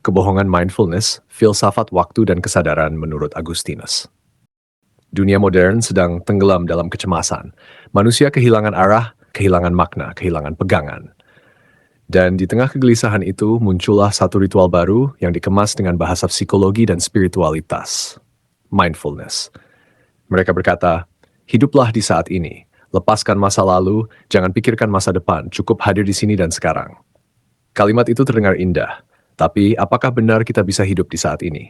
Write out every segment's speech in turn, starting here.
Kebohongan mindfulness, filsafat waktu dan kesadaran menurut Agustinus. Dunia modern sedang tenggelam dalam kecemasan. Manusia kehilangan arah, kehilangan makna, kehilangan pegangan. Dan di tengah kegelisahan itu muncullah satu ritual baru yang dikemas dengan bahasa psikologi dan spiritualitas. Mindfulness. Mereka berkata, hiduplah di saat ini. Lepaskan masa lalu, jangan pikirkan masa depan, cukup hadir di sini dan sekarang. Kalimat itu terdengar indah. Tapi, apakah benar kita bisa hidup di saat ini?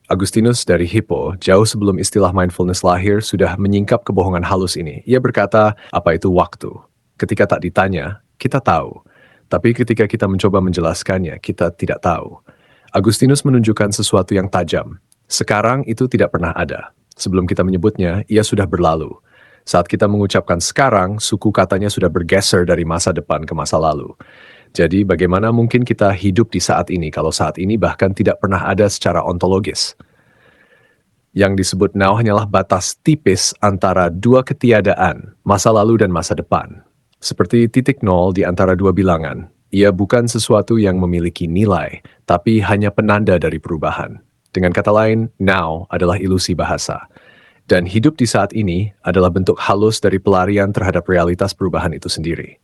Agustinus dari Hippo, jauh sebelum istilah mindfulness lahir, sudah menyingkap kebohongan halus ini. Ia berkata, apa itu waktu? Ketika tak ditanya, kita tahu. Tapi ketika kita mencoba menjelaskannya, kita tidak tahu. Agustinus menunjukkan sesuatu yang tajam. Sekarang itu tidak pernah ada. Sebelum kita menyebutnya, ia sudah berlalu. Saat kita mengucapkan sekarang, suku katanya sudah bergeser dari masa depan ke masa lalu. Jadi bagaimana mungkin kita hidup di saat ini kalau saat ini bahkan tidak pernah ada secara ontologis? Yang disebut now hanyalah batas tipis antara dua ketiadaan, masa lalu dan masa depan. Seperti titik nol di antara dua bilangan, ia bukan sesuatu yang memiliki nilai, tapi hanya penanda dari perubahan. Dengan kata lain, now adalah ilusi bahasa. Dan hidup di saat ini adalah bentuk halus dari pelarian terhadap realitas perubahan itu sendiri.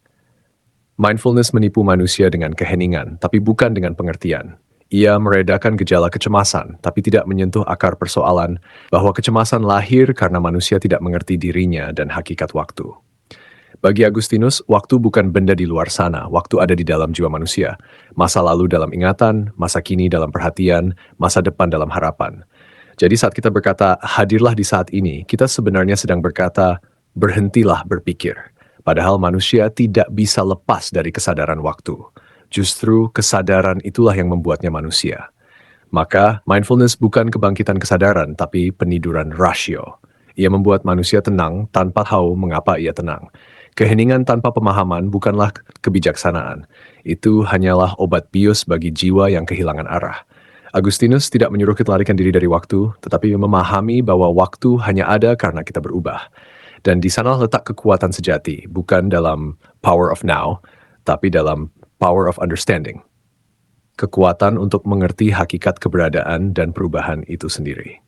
Mindfulness menipu manusia dengan keheningan, tapi bukan dengan pengertian. Ia meredakan gejala kecemasan, tapi tidak menyentuh akar persoalan bahwa kecemasan lahir karena manusia tidak mengerti dirinya dan hakikat waktu. Bagi Agustinus, waktu bukan benda di luar sana, waktu ada di dalam jiwa manusia. Masa lalu dalam ingatan, masa kini dalam perhatian, masa depan dalam harapan. Jadi saat kita berkata, hadirlah di saat ini, kita sebenarnya sedang berkata, berhentilah berpikir. Padahal manusia tidak bisa lepas dari kesadaran waktu. Justru kesadaran itulah yang membuatnya manusia. Maka, mindfulness bukan kebangkitan kesadaran, tapi peniduran rasio. Ia membuat manusia tenang tanpa tahu mengapa ia tenang. Keheningan tanpa pemahaman bukanlah kebijaksanaan. Itu hanyalah obat bius bagi jiwa yang kehilangan arah. Agustinus tidak menyuruh kita larikan diri dari waktu, tetapi memahami bahwa waktu hanya ada karena kita berubah. Dan di sana letak kekuatan sejati, bukan dalam power of now, tapi dalam power of understanding. Kekuatan untuk mengerti hakikat keberadaan dan perubahan itu sendiri.